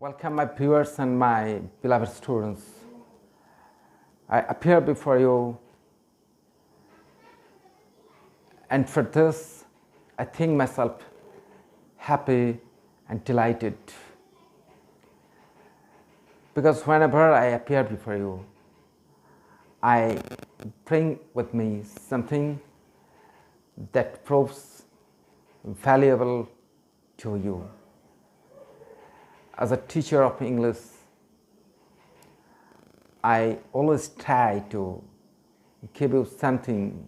Welcome, my viewers and my beloved students. I appear before you, and for this, I think myself happy and delighted. Because whenever I appear before you, I bring with me something that proves valuable to you. As a teacher of English, I always try to give you something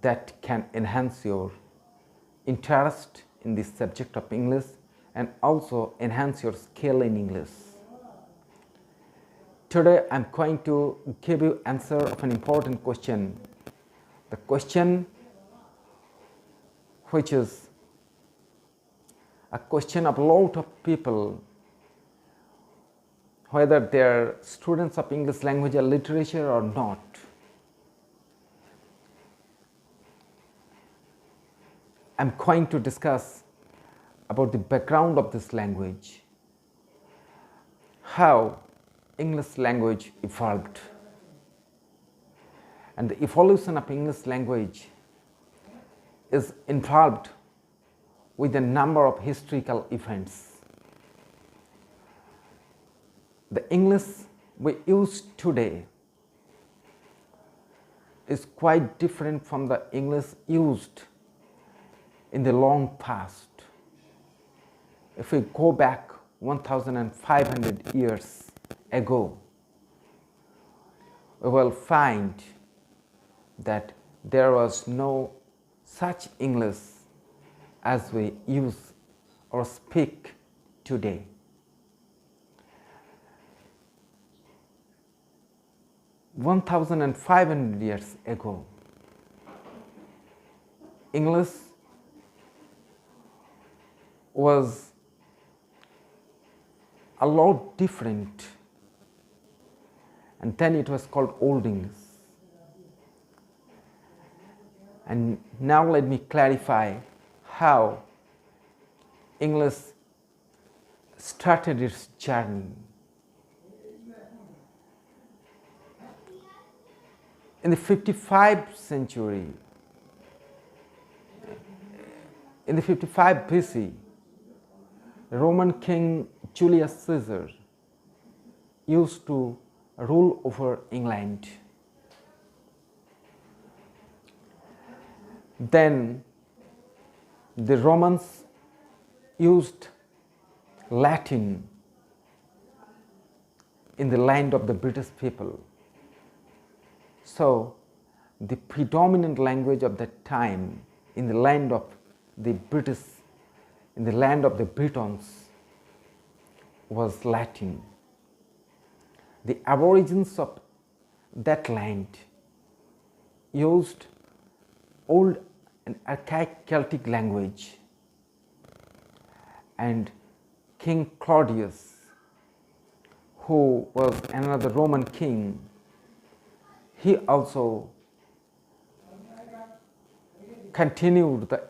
that can enhance your interest in the subject of English and also enhance your skill in English. Today I'm going to give you answer of an important question. The question which is a question of a lot of people, whether they are students of English language or literature or not. I'm going to discuss about the background of this language, how English language evolved, and the evolution of English language is involved with a number of historical events. The English we use today is quite different from the English used in the long past. If we go back 1,500 years ago, we will find that there was no such English as we use or speak today. "1,500 years ago, English was a lot different, and then it was called Old English. And now let me clarify how English started its journey. In the 55th century, in the 55 BC, Roman King Julius Caesar used to rule over England. Then the Romans used Latin in the land of the British people. So the predominant language of that time in the land of the British, in the land of the Britons, was Latin. The aborigines of that land used old and archaic Celtic language, and King Claudius, who was another Roman king, he also continued the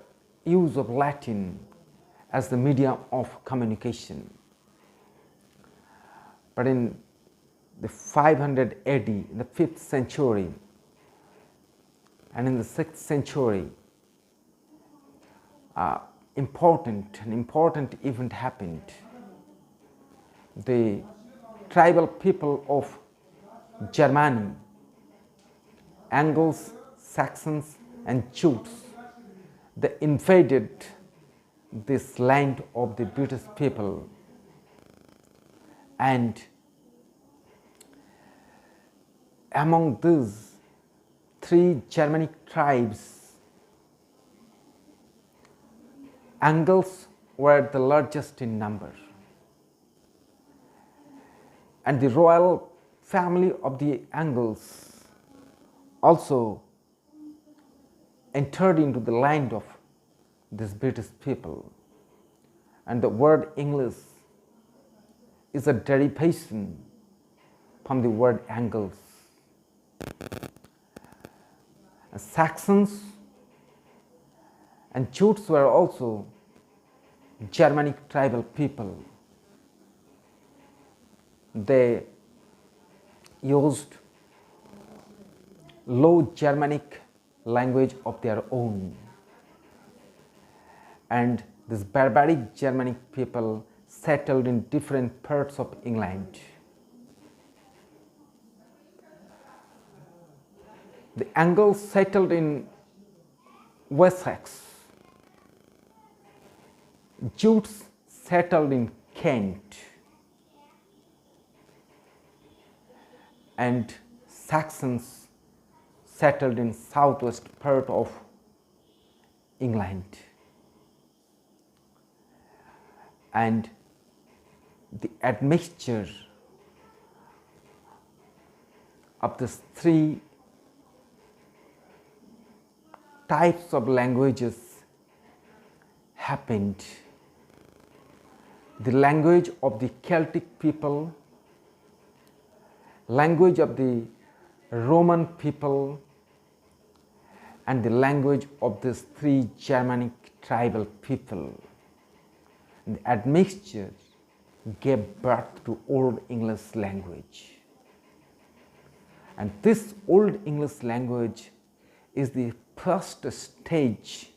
use of Latin as the medium of communication. But in the 500 AD, in the 5th century, and in the 6th century, an important event happened. The tribal people of Germany, Angles, Saxons, and Jutes, they invaded this land of the British people, and among these three Germanic tribes, Angles were the largest in number, and the royal family of the Angles also entered into the land of this British people. And the word English is a derivation from the word Angles. Saxons and Jutes were also Germanic tribal people. They used Low Germanic language of their own, and this barbaric Germanic people settled in different parts of England. The Angles settled in Wessex. Jutes settled in Kent, and Saxons settled in southwest part of England. And the admixture of these three types of languages happened. The language of the Celtic people, language of the Roman people, and the language of these three Germanic tribal people. And the admixture gave birth to Old English language. And this Old English language is the first stage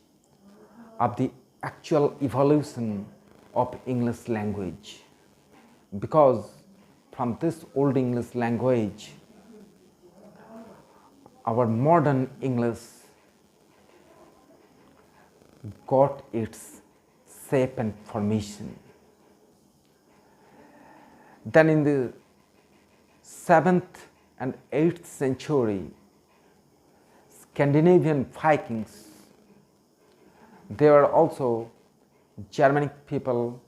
of the actual evolution of English language, because from this Old English language, our modern English got its shape and formation. Then in the 7th and 8th century, Scandinavian Vikings, they were also Germanic people,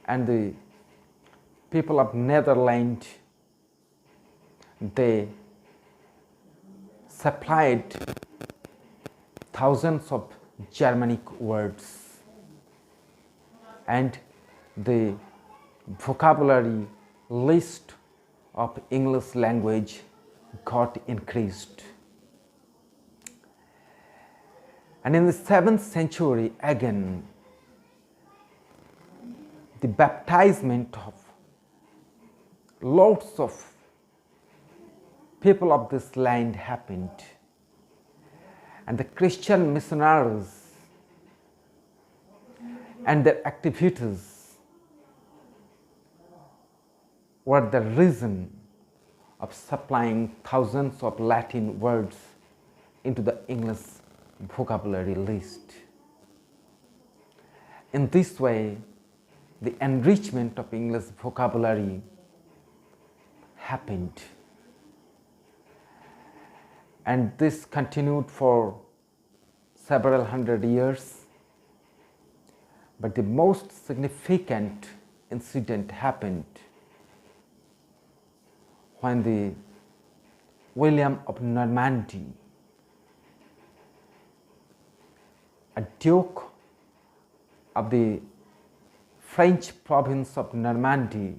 and the people of Netherlands, they supplied thousands of Germanic words, and the vocabulary list of English language got increased. And in the 7th century again, the baptizement of lots of people of this land happened, and the Christian missionaries and their activities were the reason of supplying thousands of Latin words into the English vocabulary list. In this way, the enrichment of English vocabulary happened, and this continued for several hundred years. But the most significant incident happened when the William of Normandy, a duke of the French province of Normandy,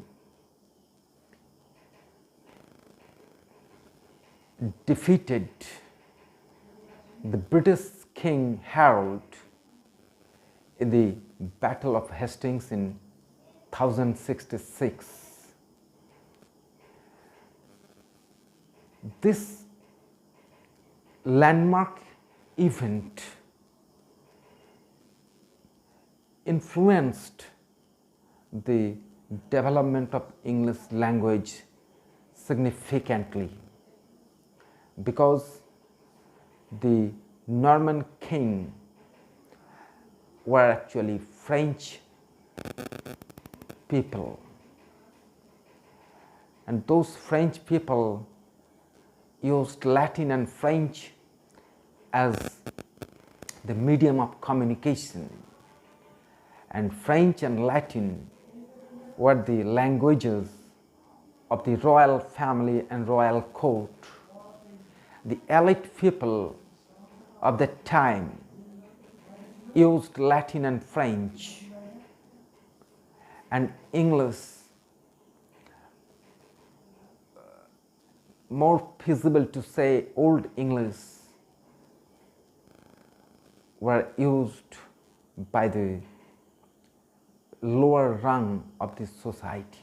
defeated the British King Harold in the Battle of Hastings in 1066. This landmark event influenced the development of English language significantly, because the Norman king were actually French people, and those French people used Latin and French as the medium of communication, and French and Latin were the languages of the royal family and royal court. The elite people of that time used Latin and French, and English, more feasible to say Old English, were used by the lower rung of the society.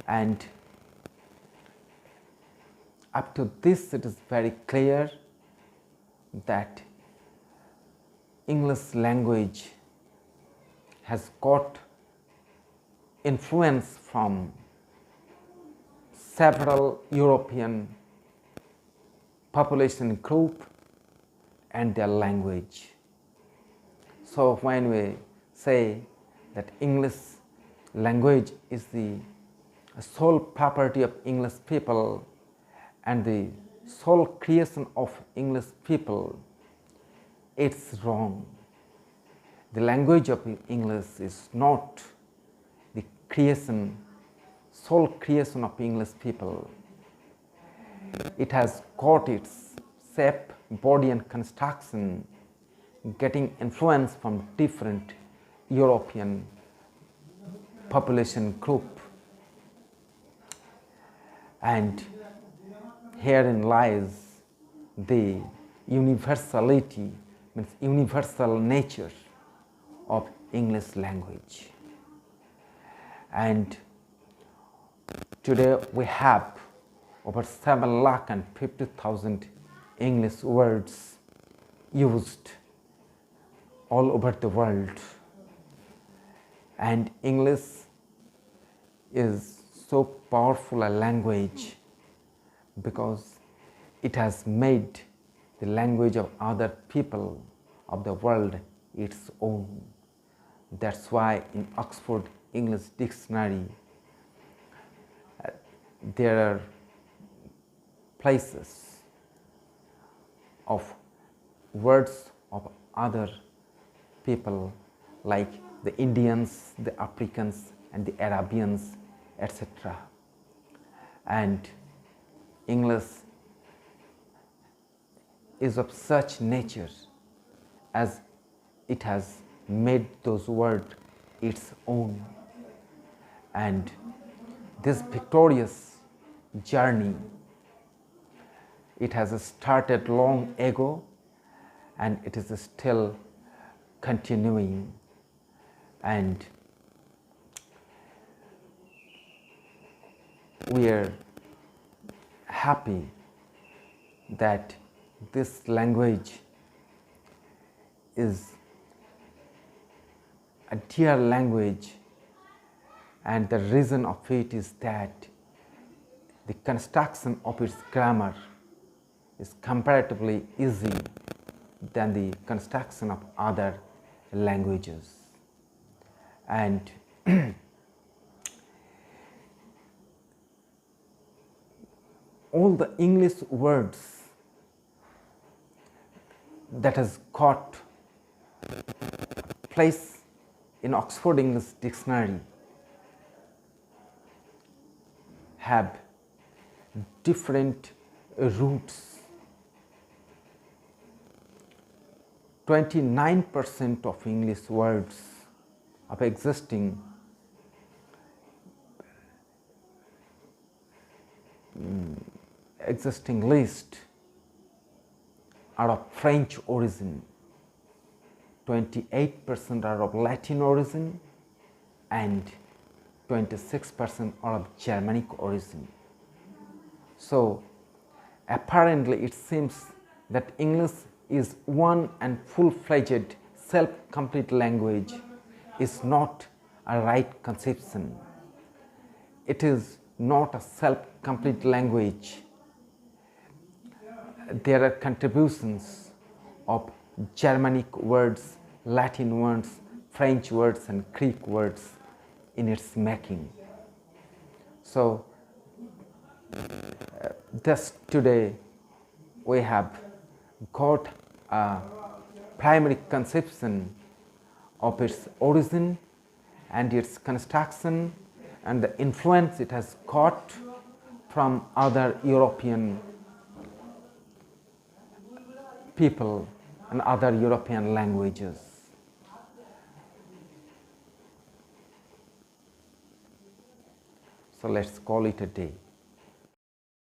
And up to this, it is very clear that English language has got influence from several European population group and their language. So when we say that English language is the sole property of English people and the sole creation of English people, it's wrong. The language of English is not the creation, sole creation of English people. It has got its shape, body and construction getting influence from different European population group. And herein lies the universality, means universal nature of English language. And today we have over 750,000 English words used all over the world. And English is so powerful a language because it has made the language of other people of the world its own. That's why in Oxford English Dictionary there are places of words of other people like the Indians, the Africans and the Arabians, etc. And English is of such nature as it has made those words its own. And this victorious journey, it has started long ago and it is still continuing. And we are happy that this language is a dear language, and the reason of it is that the construction of its grammar is comparatively easy than the construction of other languages. And all the English words that has got place in Oxford English Dictionary have different roots. 29% of English words of existing list are of French origin, 28% are of Latin origin, and 26% are of Germanic origin. So apparently it seems that English is one and full-fledged self-complete language is not a right conception. It is not a self-complete language. There are contributions of Germanic words, Latin words, French words and Greek words in its making. So thus today we have got a primary conception of its origin and its construction and the influence it has got from other European people and other European languages. So let's call it a day.